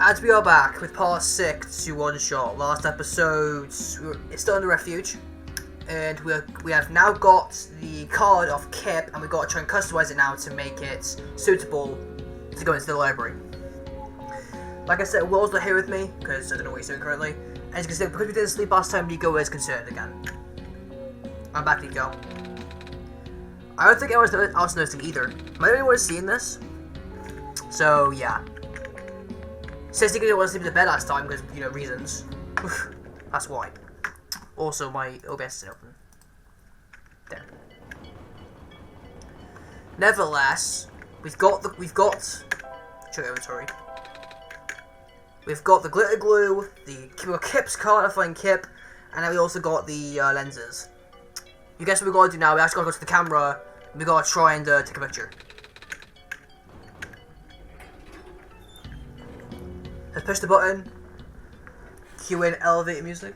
As we are back with part 6 to OneShot, last episode, it's still in the refuge, and we have now got the card of Kip, and we've got to try and customize it now to make it suitable to go into the library. Like I said, Will's not here with me, because I don't know what he's doing currently, and as you can see, because we didn't sleep last time, Nico is concerned again. I'm back, Nico. I don't think anyone else noticing either. Might anyone seen this? So, yeah. Says he didn't want to sleep in the bed last time because, reasons. That's why. Also, my OBS isn't open. There. Nevertheless, we've got show inventory. We've got the glitter glue, the Kip's card to find Kip, and then we also got the lenses. You guess what we gotta do now? We actually gotta go to the camera. And we gotta try and take a picture. Let's push the button. Cue in elevator music.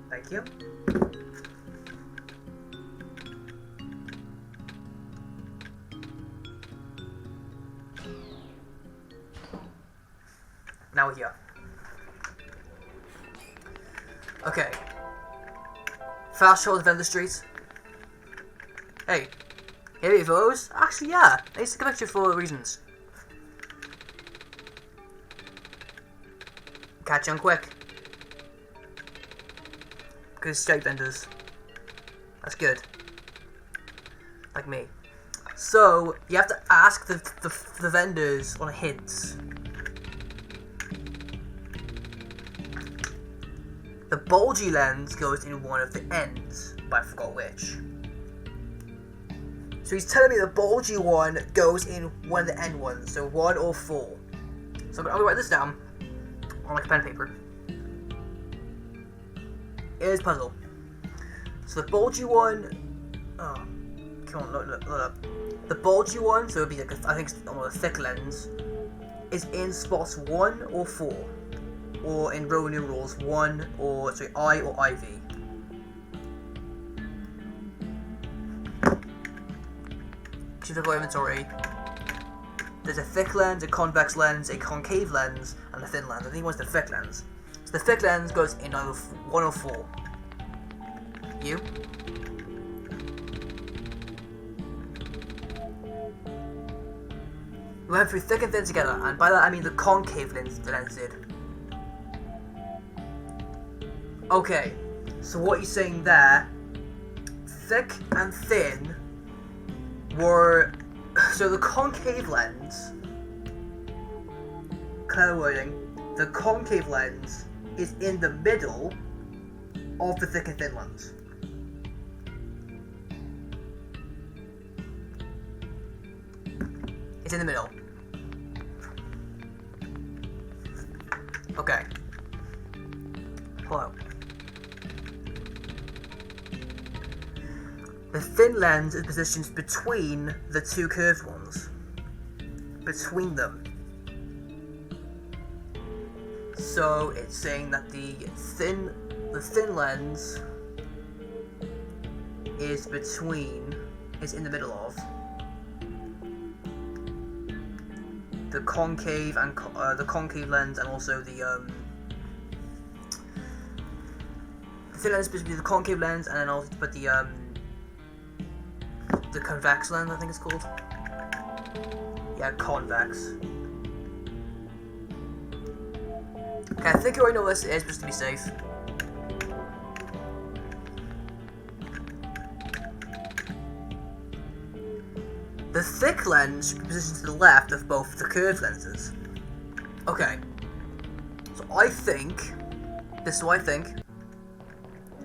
Thank you. Now we're here. Okay. Fast travel to Vendor Street. Hey. Here are those? Actually, yeah. I used to collect you for reasons. Catch on quick. Because straight vendors. That's good. Like me. So, you have to ask the vendors on hints. The bulgy lens goes in one of the ends, but I forgot which. So he's telling me the bulgy one goes in one of the end ones, so 1 or 4. So I'm gonna write this down on like pen and paper. It is puzzle. So the bulgy one, oh, come on, look up. The bulgy one, so it would be like I think it's a thick lens, is in spots 1 or 4. Or in Roman numerals, I or IV. Typical inventory. There's a thick lens, a convex lens, a concave lens, and a thin lens. I think it was the thick lens. So the thick lens goes in either 1 or 4. You? We went through thick and thin together, and by that I mean the concave lens did. Okay, so what you're saying there, thick and thin were, so the concave lens, clever wording, the concave lens is in the middle of the thick and thin lens. It's in the middle. Okay. Hello. The thin lens is positioned between the two curved ones. Between them. So it's saying that the thin lens is in the middle of the concave and the concave lens, and also the thin lens is between the concave lens, and then also put the convex lens, I think it's called. Yeah, convex. Okay, I think I already know what this is, just to be safe. The thick lens should be positioned to the left of both the curved lenses. Okay. So I think, this is what I think.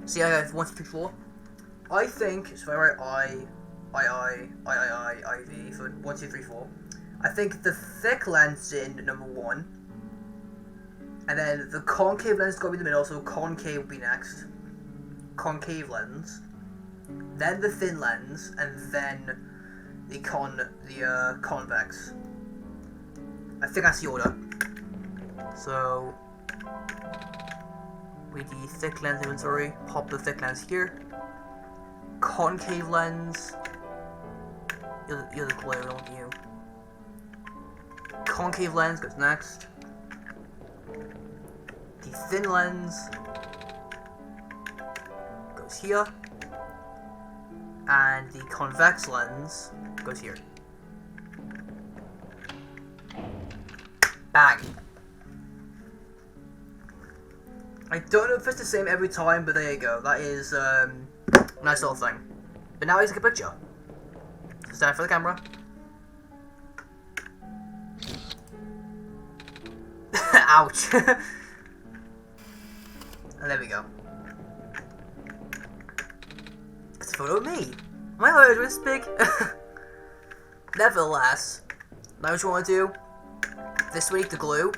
See, I have 1, 2, 3, 4. I think, so if I write IV, so 1, 2, 3, 4. I think the thick lens is in number 1. And then the concave lens is going to be in the middle, so concave will be next. Concave lens. Then the thin lens, and then the convex. I think that's the order. So, with the thick lens inventory, pop the thick lens here. Concave lens. You're the glue, don't you? concave lens goes next. The thin lens goes here. And the convex lens goes here. Bang. I don't know if it's the same every time, but there you go. That is a nice little thing. But now I take a picture. Stand for the camera. Ouch. And there we go. It's a photo of me. My head was big. Nevertheless, now what you want to do? This week, the glue.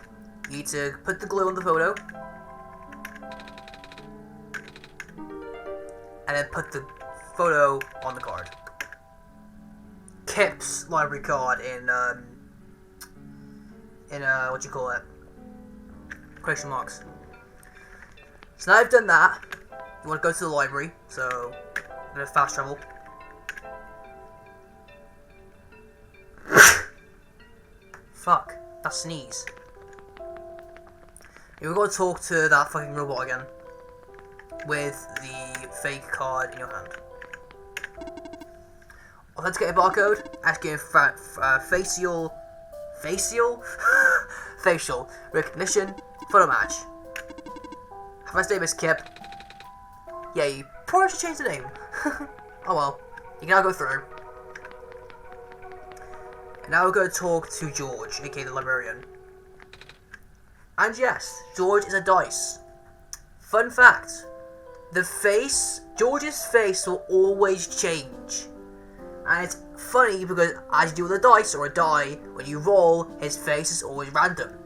You need to put the glue on the photo. And then put the photo on the card. Kip's library card in what you call it? Quotation marks. So now I've done that, you want to go to the library, so I'm going to fast travel. Fuck, that sneeze. You're going to talk to that fucking robot again, with the fake card in your hand. Authenticate a barcode, asking facial recognition, photo match. Have a nice day, Miss Kip. Yeah, you probably should change the name. Oh well, you can now go through. And now we're going to talk to George, aka the librarian. And yes, George is a dice. Fun fact, George's face will always change. And it's funny because as you do with a dice or a die, when you roll, his face is always random.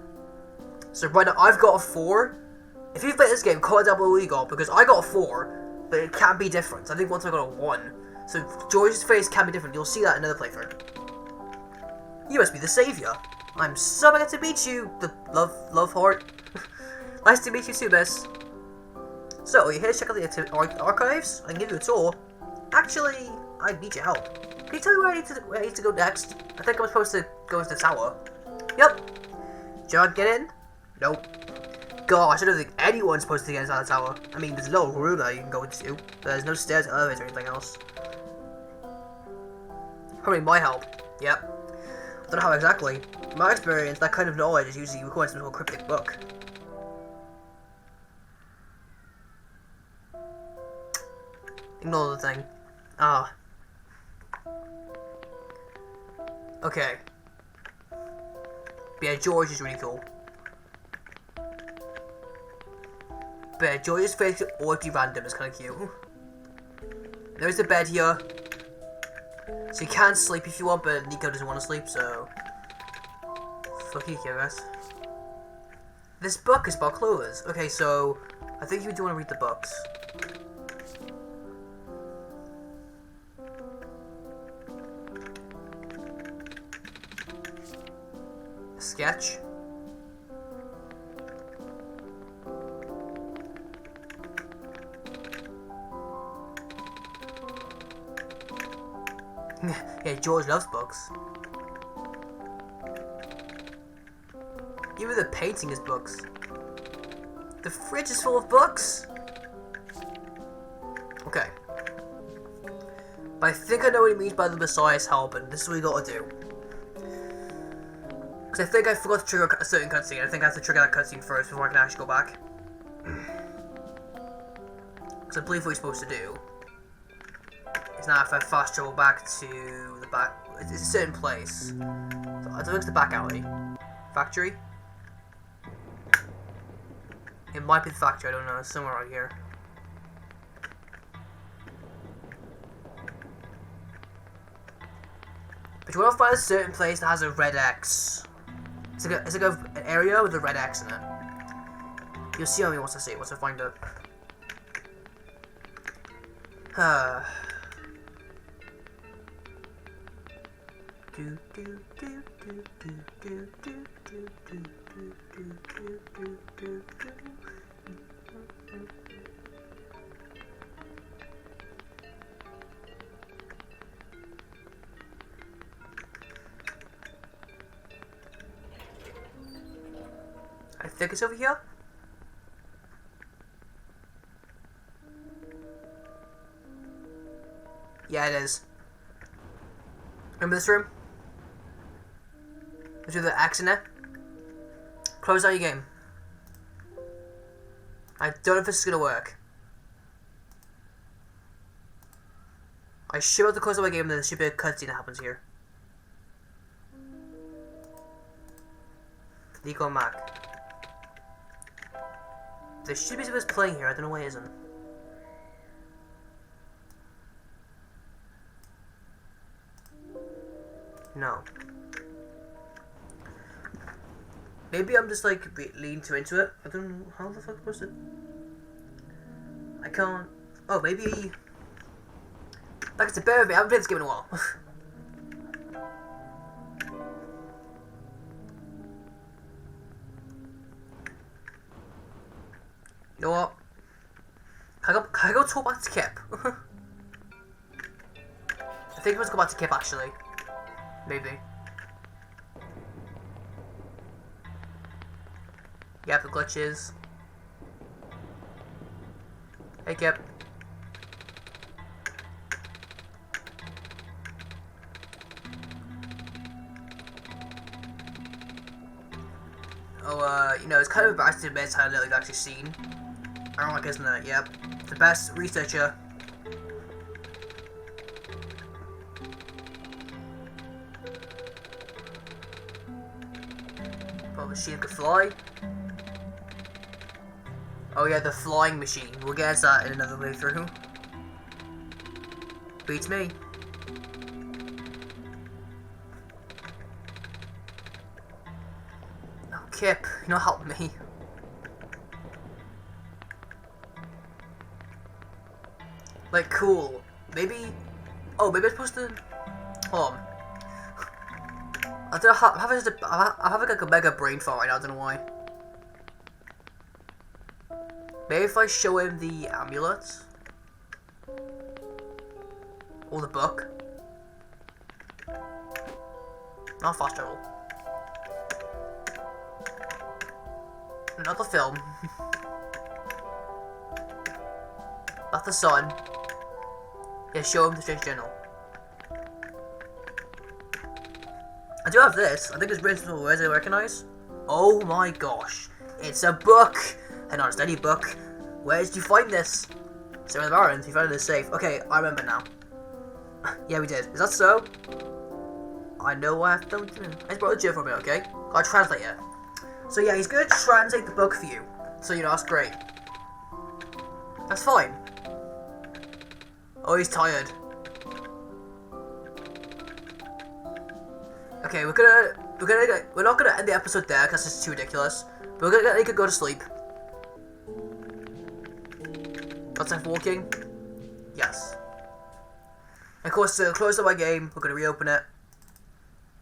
So right now, I've got a 4. If you've played this game, comment down below what you got, because I got a 4, but it can be different. I think once I got a 1. So George's face can be different. You'll see that in another playthrough. You must be the savior. I'm so glad to meet you, the love heart. Nice to meet you too, miss. So, are you here to check out the archives? I can give you a tour. Actually, I need your help. Can you tell me where I need to go next? I think I'm supposed to go into the tower. Yep. John, get in? Nope. Gosh, I don't think anyone's supposed to get inside the tower. I mean, there's a little room that you can go into, but there's no stairs, elevators, or anything else. Probably my help. Yep. I don't know how exactly. In my experience, that kind of knowledge is usually recorded in some sort of cryptic book. Ignore the thing. Ah. Okay. But yeah, George is really cool. But yeah, George's face could always be random, it's kind of cute. There's the bed here. So you can sleep if you want, but Nico doesn't want to sleep, so... Fuck you, I guess. This book is about clovers. Okay, so... I think you do want to read the books. Sketch. Yeah, George loves books. Even the painting is books. The fridge is full of books? Okay. But I think I know what he means by the Messiah's help, and this is what we gotta do. Because I think I forgot to trigger a certain cutscene. I think I have to trigger that cutscene first before I can actually go back. Because I believe what we're supposed to do is now if I fast travel back to the back, it's a certain place. So I think it's the back alley. Factory? It might be the factory, I don't know, it's somewhere around here. But you want to find a certain place that has a red X. It's like an area with a red X in it. You'll see how he wants to see it once I find it. I think it's over here. Yeah, it is. Remember this room? There's with the axe in it. Close out your game. I don't know if this is gonna work. I should have to close out my game, then there should be a cutscene that happens here. Decon Mac. There should be something playing here, I don't know why it isn't. No. Maybe I'm just like leaning too into it. I don't know how the fuck was it. I can't. Oh, maybe. Like it's a bear of me. I haven't played this game in a while. You know what? Can I go talk back to Kip? I think I must go back to Kip actually. Maybe. Yeah, the glitches. Hey, Kip. Oh, you know, it's kind of embarrassing to admit how little you've actually seen. Ironic, isn't it? Yep. The best researcher. Oh, machine could fly. Oh yeah, the flying machine. We'll get to that in another playthrough. Beats me. Oh, Kip, you know, help me. Like, cool. Maybe. Oh, maybe I'm supposed to. Hold on. I'm having like a mega brain fart right now. I don't know why. Maybe if I show him the amulet or the book. Not fast travel. Not the film. Not the sun. Yeah, show him the Strange Journal. I do have this. I think it's written some words I recognize. Oh my gosh. It's a book! And not a steady book. Where did you find this? Sarah the Baron, you found it in the safe. Okay, I remember now. Yeah, we did. Is that so? I know what I have to do. I just brought the chair for a minute, okay? I'll translate it. So yeah, he's gonna translate the book for you. So you know, that's great. That's fine. Oh, he's tired. Okay, we're not gonna end the episode there because it's too ridiculous. But we're gonna make it go to sleep. Got time for walking? Yes. And of course, to close up my game, we're gonna reopen it,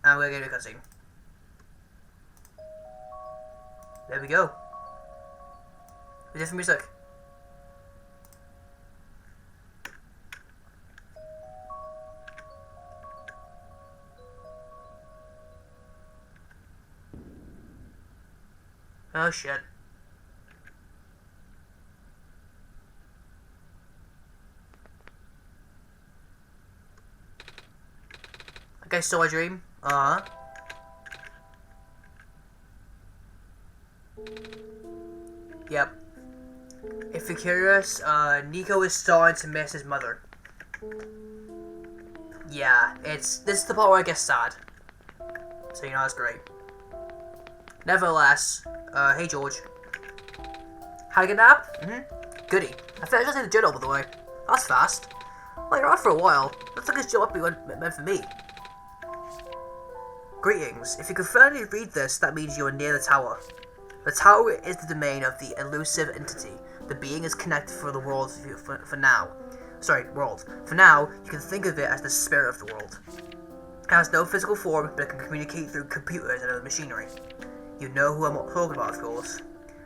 and we're gonna do a cutscene. There we go. Different music. Oh shit. Okay, so I dream. Yep. If you're curious, Nico is starting to miss his mother. Yeah, this is the part where I get sad. So you know that's great. Nevertheless, hey George. Had a good nap? Goody. I finished the journal, by the way. That's fast. Well, you're out for a while. Looks like this job meant for me. Greetings. If you can finally read this, that means you are near the tower. The tower is the domain of the elusive entity. The being is connected for the world for now. Sorry, world. For now, you can think of it as the spirit of the world. It has no physical form, but it can communicate through computers and other machinery. You know who I'm talking about, of course.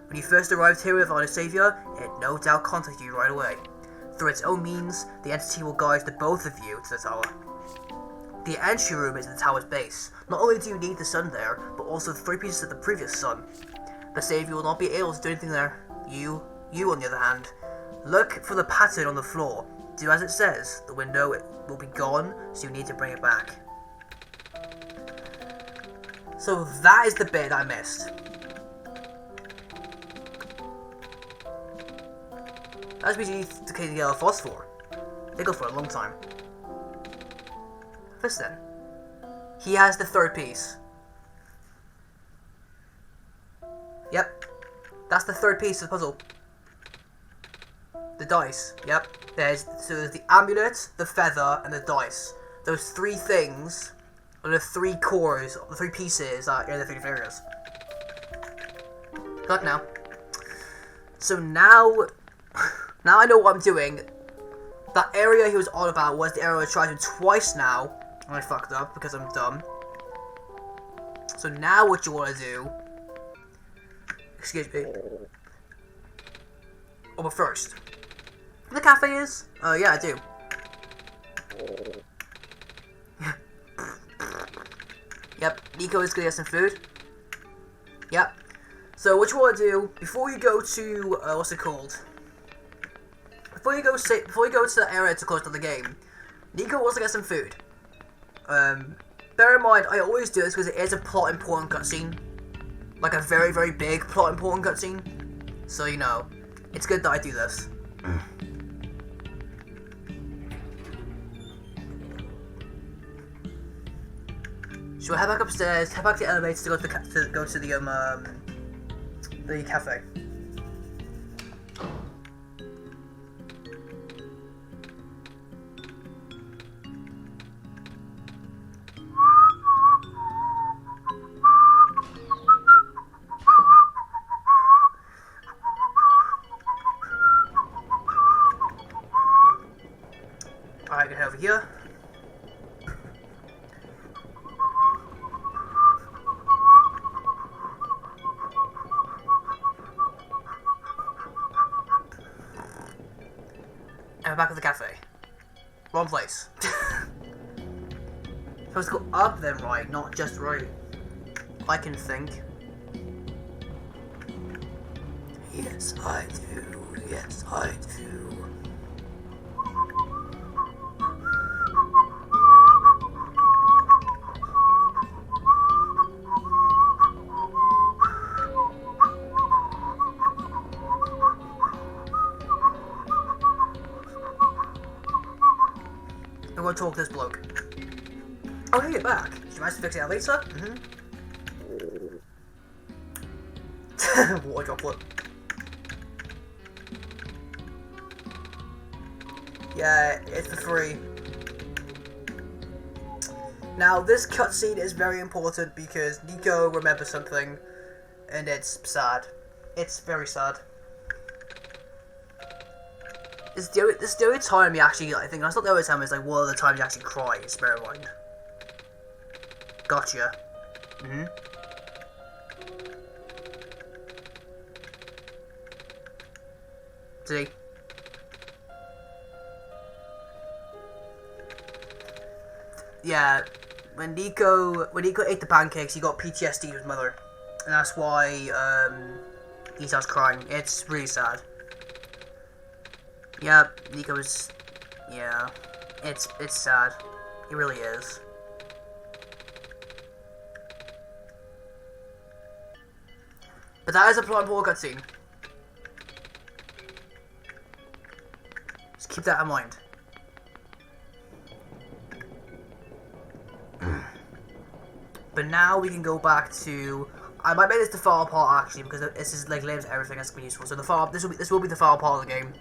When you first arrived here with our Savior, it no doubt contacted you right away. Through its own means, the entity will guide the both of you to the tower. The entry room is the tower's base. Not only do you need the sun there, but also 3 pieces of the previous sun. But save you will not be able to do anything there. You on the other hand, look for the pattern on the floor. Do as it says. The window will be gone, so you need to bring it back. So that is the bit I missed. That's basically the yellow phosphor. They go for a long time. This then. He has the third piece. Yep. That's the third piece of the puzzle. The dice. Yep. There's the amulet, the feather, and the dice. Those three things are the three cores, the three pieces that are in the three areas. Good luck now. So now I know what I'm doing. That area he was on about was the area I tried to twice now. And I fucked up because I'm dumb. So now what you want to do... Excuse me. Oh, but first... The cafe is? Oh, yeah, I do. Yep, Nico is gonna get some food. Yep. So what you want to do, before you go to... what's it called? Before you go to the area to close to the game, Nico wants to get some food. Bear in mind, I always do this because it is a plot important cutscene. Like a very, very big plot important cutscene. So, you know, it's good that I do this. So we'll head back upstairs, head back to the elevator to go to the cafe. Alright, get over here. And we're back at the cafe. Wrong place. Supposed to go up then right, not just right. I can think. Yes, I do. Yes, I do. I'm gonna talk to this bloke. Oh, hey, you're back. Did you manage to fix the elevator? Water droplet. Yeah, it's for free. Now, this cutscene is very important because Nico remembers something, and it's sad. It's very sad. This is the only time he actually, I think, that's not the only time, it's like one of the times he actually cries, bear in mind. Gotcha. See? Yeah, when Nico ate the pancakes, he got PTSD with his mother. And that's why, he starts crying. It's really sad. Yep, Nico's... yeah. It's sad. It really is. But that is a plot important cutscene. Just keep that in mind. But now we can go back to... I might make this the final part actually, because this is like lives everything that's been useful. So the final, this will be the final part of the game,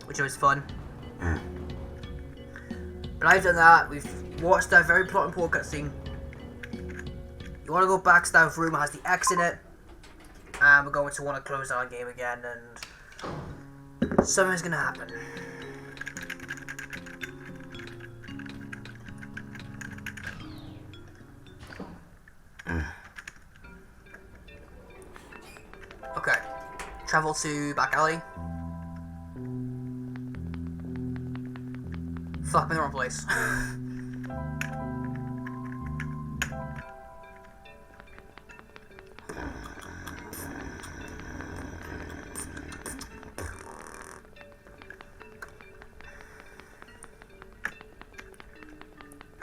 which was fun. But I've done that. We've watched that very plot important cutscene. You want to go back to that room that has the X in it, and we're going to want to close down the game again, and something's gonna happen. Okay, travel to back alley. Fuck, I'm in the wrong place.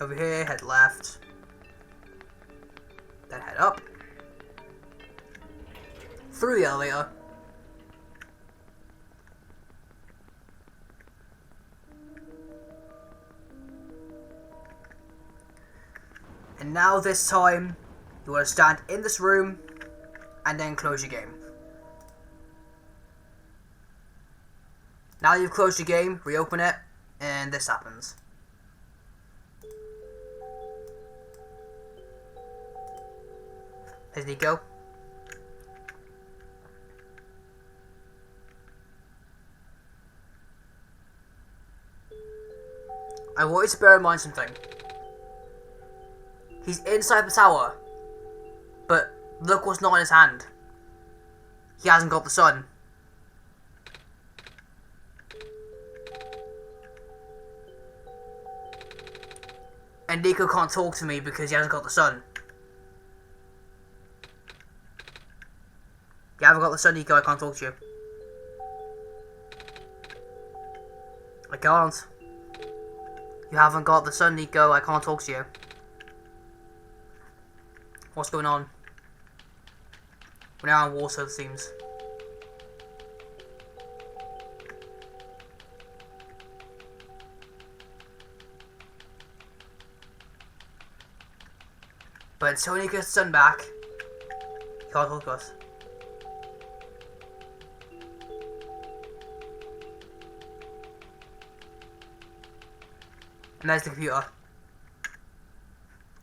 over here, head left. Then head up. Through the elevator. And now this time, you want to stand in this room and then close your game. Now you've closed your game, reopen it, and this happens. Here's Nico. I want you to bear in mind something. He's inside the tower, but look what's not in his hand. He hasn't got the sun. And Nico can't talk to me because he hasn't got the sun. You haven't got the sun, Nico, I can't talk to you. I can't. You haven't got the sun, Nico, I can't talk to you. What's going on? We're now in water, it seems. But until he gets the sun back, he can't talk to us. And there's the computer.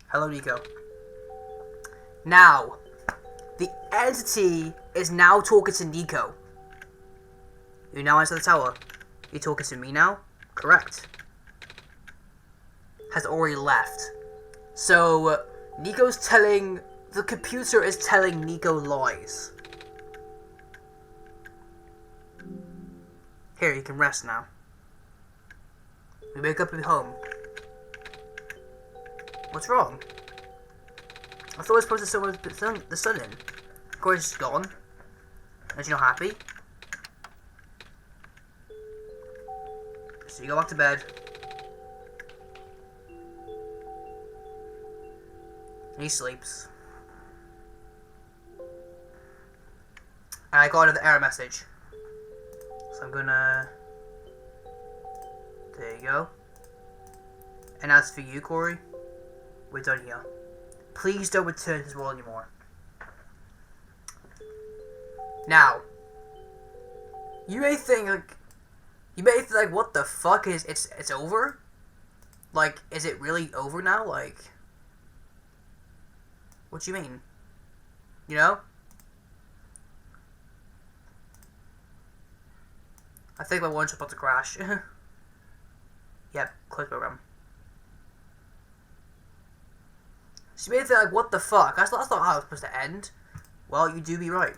Hello, Nico. Now, the entity is now talking to Nico. You're now inside the tower. You're talking to me now? Correct. Has already left. So, Nico's telling... The computer is telling Nico lies. Here, you can rest now. We wake up at home. What's wrong? I thought I was supposed to put the sun in. Of course it's gone. Aren't you not happy? So you go back to bed. And he sleeps. And I got another error message. So I'm gonna... There you go. And as for you, Corey, we're done here. Please don't return to this world anymore. Now, you may think like, what the fuck is it's over? Like, is it really over now? Like, what do you mean? You know? I think my OneShot's about to crash. Yep, close program. So you may think like, what the fuck? That's not how it's supposed to end. Well, you do be right.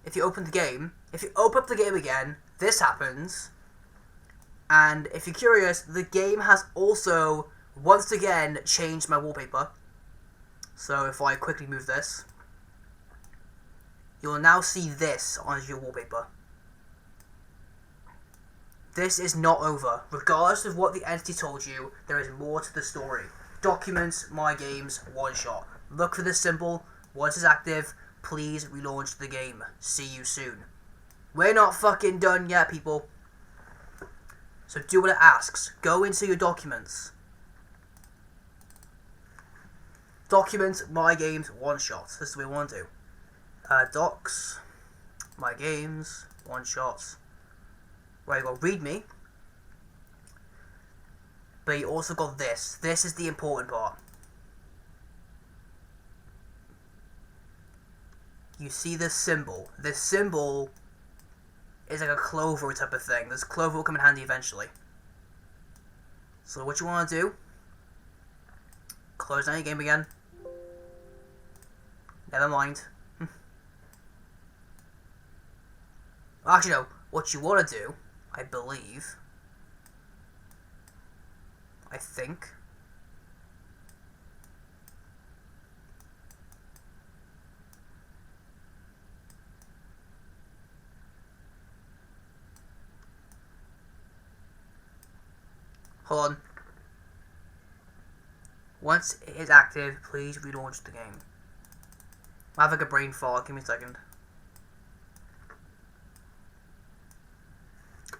If you open the game, if you open up the game again, this happens. And if you're curious, the game has also, once again, changed my wallpaper. So if I quickly move this, you will now see this on your wallpaper. This is not over. Regardless of what the entity told you, there is more to the story. Documents, my games, OneShot. Look for this symbol. Once it's active, please relaunch the game. See you soon. We're not fucking done yet, people. So do what it asks. Go into your documents. Documents, my games, OneShot. This is what we want to do. Docs, my games, OneShots. Right, you got README. But you also got this. This is the important part. You see this symbol. This symbol is like a clover type of thing. This clover will come in handy eventually. So what you want to do, close down your game again. Never mind. Actually no, what you want to do, I believe, I think, Hold on. Once it is active, please relaunch the game. I have like a brain fog. Give me a second.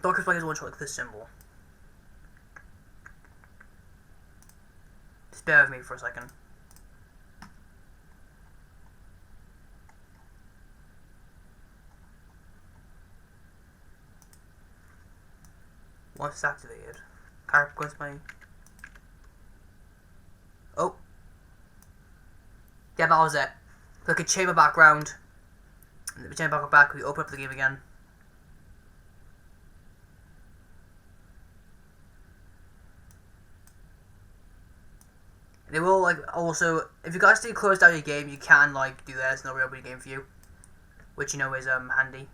Doctor's Play is one shot like this symbol. Just bear with me for a second. Once it's activated, character goes my. Oh. Yeah, that was it. Click a chamber background. And the chamber back, we open up the game again. They will, like, also, if you guys do close down your game, you can, like, do this, and they'll reopen your game for you. Which, you know, is, handy.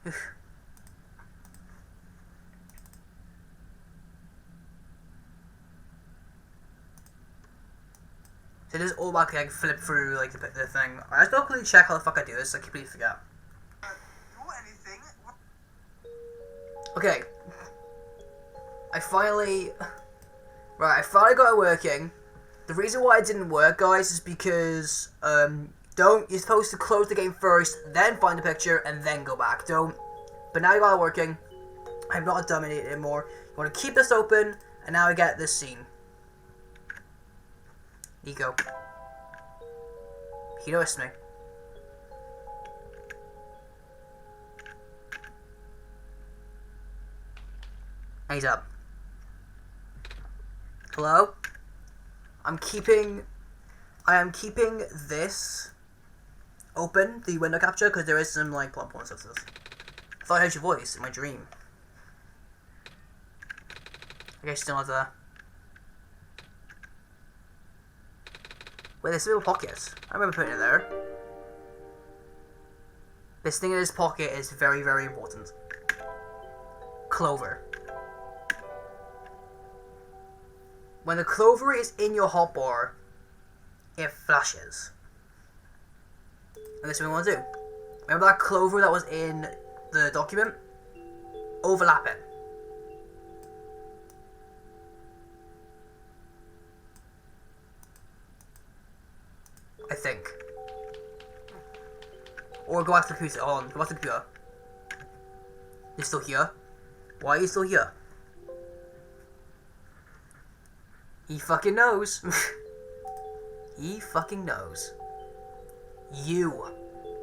So just automatically like flip through like the thing. I just don't really check how the fuck I do this. I completely forget. Okay. I finally got it working. The reason why it didn't work, guys, is because you're supposed to close the game first, then find the picture, and then go back. Don't. But now you got it working. I'm not a dumb idiot anymore. You want to keep this open, and now I get this scene. Here you go. He noticed me. And he's up. Hello? I am keeping this open, the window capture, because there is some like plot points of this. I thought I heard your voice in my dream. I guess still not there. Wait, there's a little pocket. I remember putting it there. This thing in his pocket is very, very important. Clover. When the clover is in your hotbar, it flashes. And this is what we want to do. Remember that clover that was in the document? Overlap it. I think. Or go back to the computer. Hold on, go back to the computer. You're still here? Why are you still here? He fucking knows. He fucking knows. You.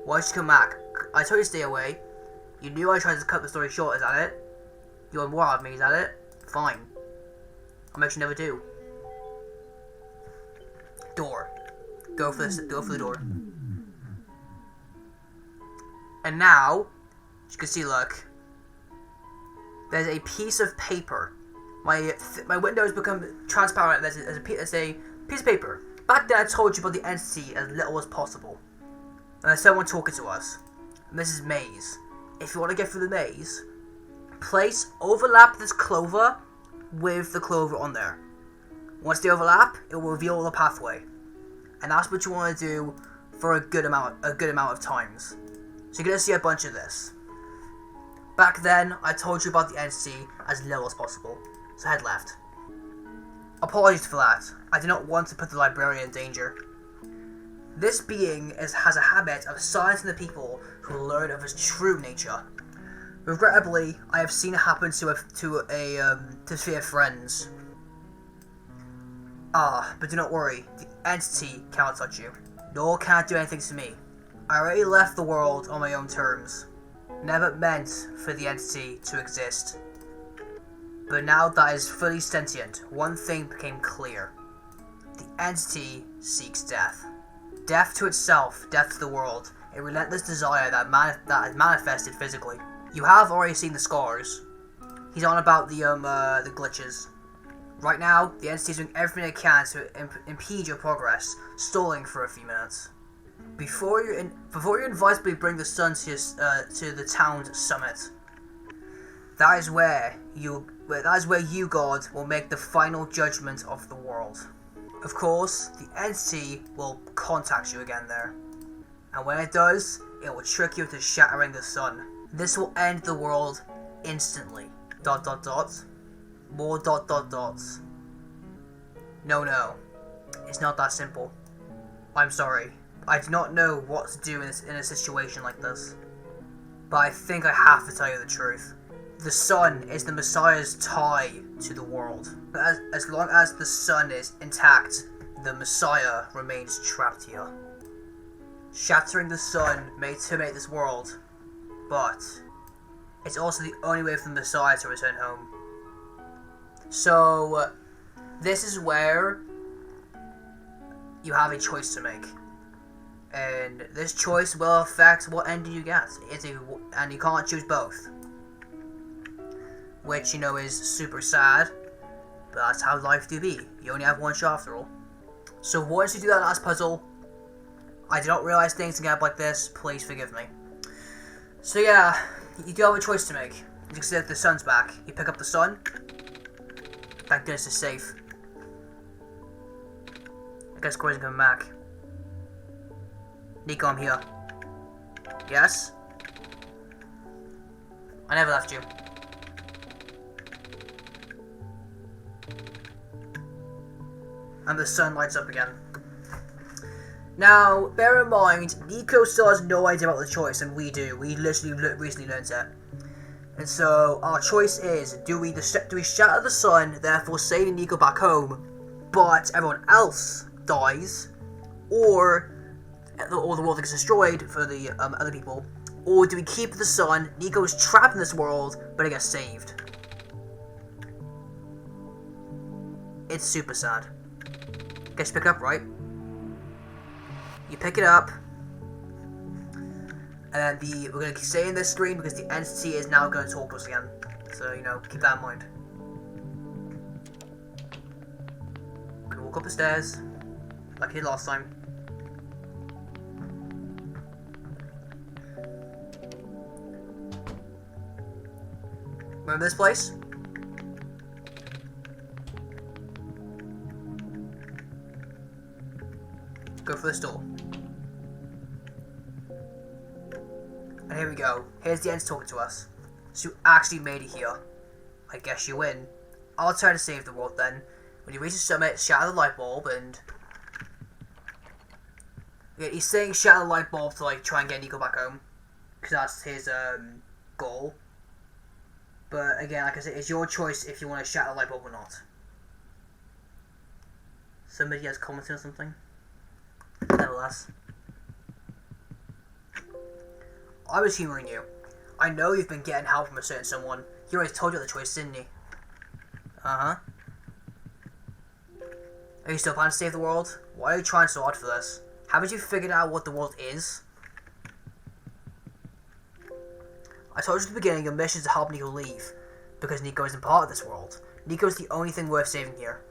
Why'd you come back? I told you to stay away. You knew I tried to cut the story short, is that it? You want more out of me, is that it? Fine. I'll make you never do. Door. Go for the door. And now, as you can see, look. There's a piece of paper. My windows become transparent. There's a piece of paper. Back then, I told you about the entity as little as possible. And there's someone talking to us. And this is maze. If you want to get through the maze, overlap this clover with the clover on there. Once they overlap, it will reveal the pathway. And that's what you want to do for a good amount of times. So you're going to see a bunch of this. Back then, I told you about the entity as little as possible. So head left. Apologies for that. I did not want to put the librarian in danger. This being has a habit of silencing the people who learn of his true nature. Regrettably, I have seen it happen to Sphere friends. But do not worry, the entity cannot touch you, nor can it do anything to me. I already left the world on my own terms, never meant for the entity to exist. But now that it is fully sentient, one thing became clear. The entity seeks death. Death to itself, death to the world, a relentless desire that is manifested physically. You have already seen the scars. He's on about the glitches. Right now, the entity is doing everything it can to impede your progress, stalling for a few minutes. Before you invisibly bring the sun to the town's summit, that is where you, God, will make the final judgment of the world. Of course, the entity will contact you again there, and when it does, it will trick you into shattering the sun. This will end the world instantly. ... More ... No. It's not that simple. I'm sorry. I do not know what to do in a situation like this. But I think I have to tell you the truth. The sun is the Messiah's tie to the world. As long as the sun is intact, the Messiah remains trapped here. Shattering the sun may terminate this world, but it's also the only way for the Messiah to return home. So, this is where you have a choice to make. And this choice will affect what ending you get. And you can't choose both. Which, you know, is super sad. But that's how life do be. You only have one shot after all. So once you do that last puzzle, I did not realize things can get up like this. Please forgive me. So yeah, you do have a choice to make. You can see that the sun's back. You pick up the sun. Thank goodness it's safe. I guess Corey's coming back. Nico, I'm here. Yes? I never left you. And the sun lights up again. Now, bear in mind, Nico still has no idea about the choice, and we do. We literally recently learned it. And so, our choice is, do we shatter the sun, therefore saving Nico back home, but everyone else dies, or the world gets destroyed for the other people, or do we keep the sun, Nico is trapped in this world, but he gets saved? It's super sad. Guess you pick it up, right? You pick it up, and then we're going to stay in this screen because the entity is now going to talk to us again. So, you know, keep that in mind. Gonna walk up the stairs, like I did last time. Remember this place? Go for this door. And here we go. Here's the end talking to us. So you actually made it here. I guess you win. I'll try to save the world then. When you reach the summit, shatter the light bulb and... Yeah, he's saying shatter the light bulb to like try and get Nico back home. Because that's his goal. But again, like I said, it's your choice if you want to shatter the light bulb or not. Somebody has commented on something. Nevertheless. I was humouring you. I know you've been getting help from a certain someone. He already told you the choice, didn't he? Uh-huh. Are you still planning to save the world? Why are you trying so hard for this? Haven't you figured out what the world is? I told you at the beginning your mission is to help Nico leave. Because Nico isn't part of this world. Nico is the only thing worth saving here.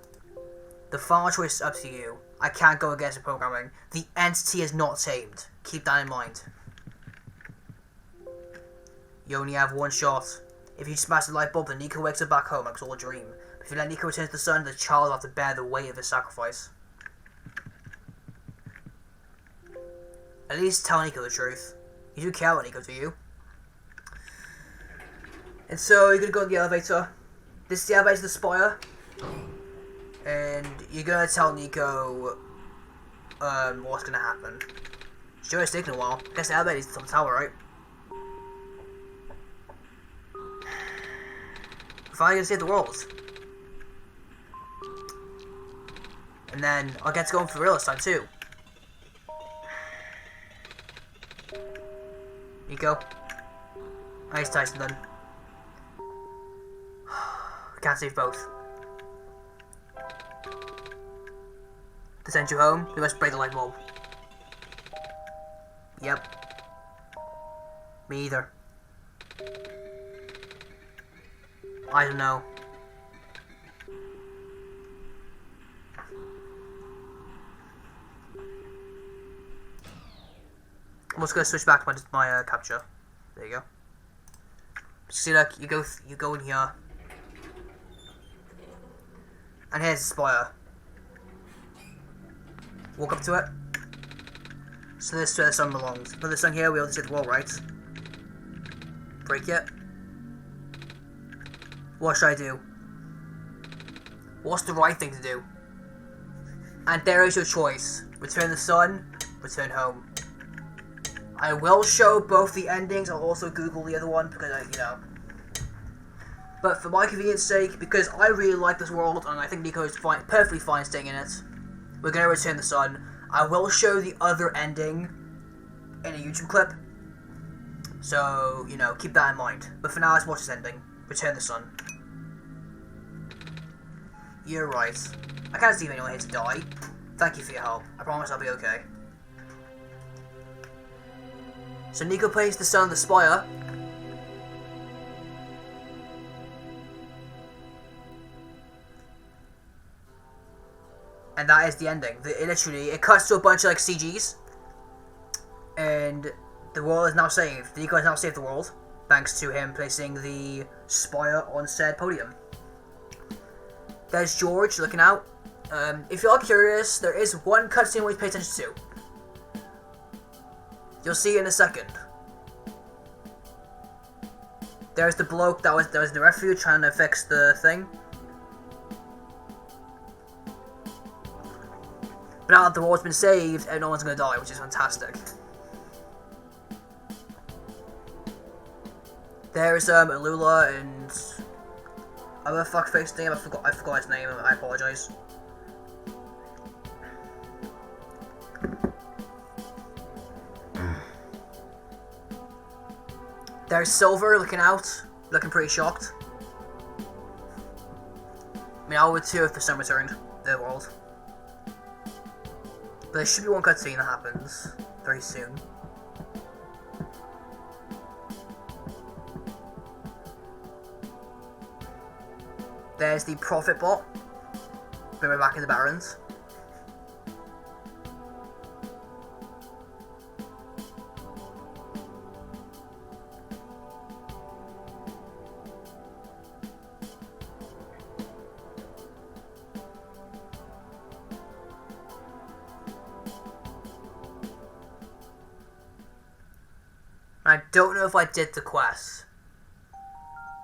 The final choice is up to you. I can't go against the programming. The entity is not tamed. Keep that in mind. You only have one shot. If you smash the light bulb, then Nico wakes up back home like it's all a dream. But if you let Nico return to the sun, the child will have to bear the weight of his sacrifice. At least tell Nico the truth. You do care about Nico, do you? And so you're gonna go in the elevator. This is the elevator to the spire. And you're gonna tell Nico what's gonna happen. Sure, it's taking a while. I guess the elevator's to the tower, right? We're finally gonna save the world. And then I'll get to go for real this time too. Nico. Nice, Tyson then. I can't save both. To send you home, we must break the light bulb. Yep. Me either. I don't know. I'm just gonna switch back to my capture. There you go. See, look, you go in here, and here's the spire. Walk up to it. So this is where the sun belongs. Put the sun here, we all just hit the wall, right? Break it. What should I do? What's the right thing to do? And there is your choice. Return the sun, return home. I will show both the endings. I'll also Google the other one because But for my convenience sake, because I really like this world and I think Nico is perfectly fine staying in it, we're going to return the sun. I will show the other ending in a YouTube clip. So, keep that in mind. But for now, let's watch this ending. Return the sun. You're right. I can't see anyone here to die. Thank you for your help. I promise I'll be okay. So Nico placed the sun on the spire. And that is the ending. It cuts to a bunch of CGs. And the world is now saved. Nico has now saved the world. Thanks to him placing the spire on said podium. There's George looking out. If you are curious, there is one cutscene we pay attention to. You'll see it in a second. There's the bloke that was in the refuge trying to fix the thing. But now that the world's been saved, and no one's gonna die, which is fantastic. There's Alula and other fuckface name. I forgot his name. I apologize. There's Silver looking out, looking pretty shocked. I mean, I would too if the sun returned the world. But there should be one cutscene that happens very soon. There's the Prophet bot. Bring me back in the Barrens. I don't know if I did the quest.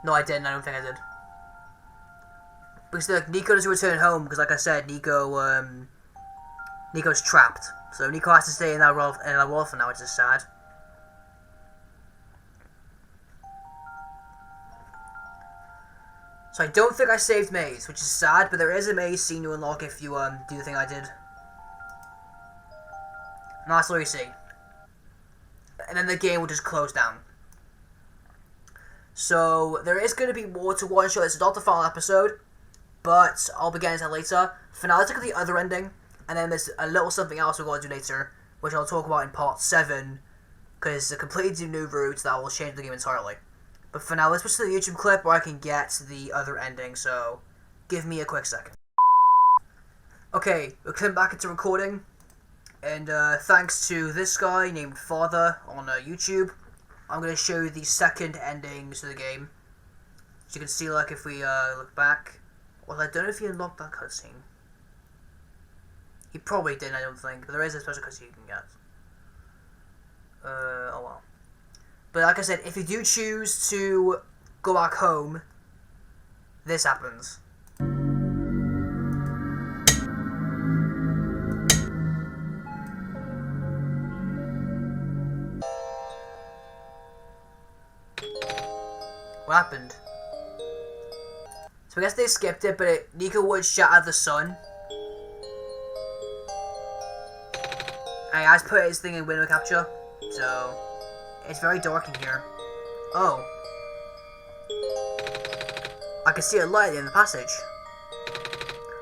No, I didn't. I don't think I did. Because Nico doesn't return home because, like I said, Nico's trapped. So Nico has to stay in that world for now, which is sad. So I don't think I saved Maze, which is sad. But there is a Maze scene to unlock if you do the thing I did. And that's all you see. And then the game will just close down. So there is going to be more to OneShot. It's not the final episode, but I'll be getting to that later. For now, let's look at the other ending, and then there's a little something else we're going to do later, which I'll talk about in part 7, because it's a completely new route that will change the game entirely. But for now, let's switch to the YouTube clip where I can get the other ending, so give me a quick second. Okay, we're coming back into recording. And thanks to this guy named Father on YouTube, I'm going to show you the second endings to the game. So you can see, like, if we look back. Well, I don't know if he unlocked that cutscene. He probably didn't, I don't think. But there is a special cutscene you can get. Oh well. But like I said, if you do choose to go back home, this happens. What happened? So I guess they skipped it, but Nico would shatter the sun. And he has put his thing in window capture, so it's very dark in here. Oh. I can see a light in the passage.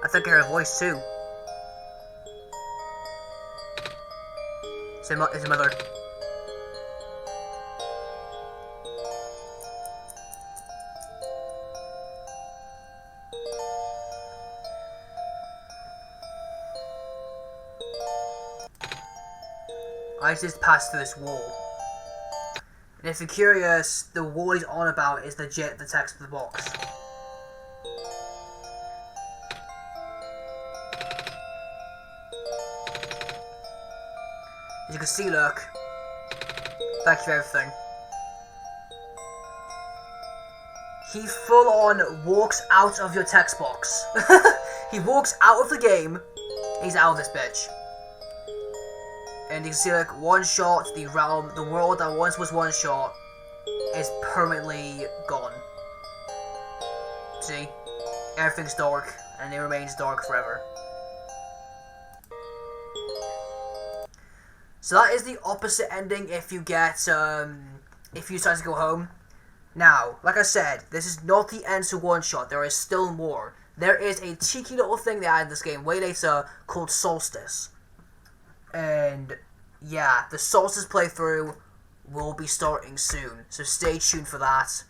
I think I hear a voice too. It's his mother. I just passed through this wall. And if you're curious, the wall he's on about is the text of the box. As you can see, look. Thank you for everything. He full on walks out of your text box. He walks out of the game He's out of this bitch. And you can see, like, OneShot, the realm, the world that once was OneShot, is permanently gone. See? Everything's dark, and it remains dark forever. So that is the opposite ending if you get, if you decide to go home. Now, like I said, this is not the end to OneShot. There is still more. There is a cheeky little thing they added in this game way later called Solstice. And, yeah, the Solstice playthrough will be starting soon. So stay tuned for that.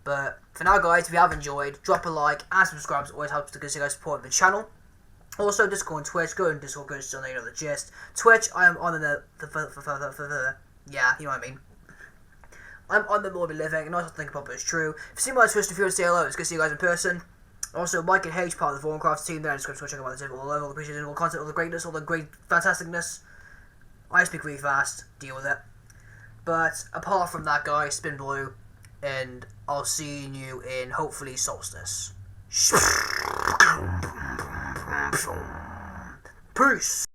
But, for now, guys, if you have enjoyed, drop a like and subscribe. It always helps because you guys support the channel. Also, Discord and Twitch. Go and Discord, go so you know the gist. Twitch, I am on the yeah, you know what I mean. I'm on the Lord of Living, and also think about it is true. If you see my Twitch, if you want to say hello, it's good to see you guys in person. Also, Mike and H, part of the Vorncraft team, there in the description. Check out the table, all the appreciation, all the content, all the greatness, all the great fantasticness. I speak really fast. Deal with it. But apart from that, guys, spin blue, and I'll see you in hopefully Solstice. Peace.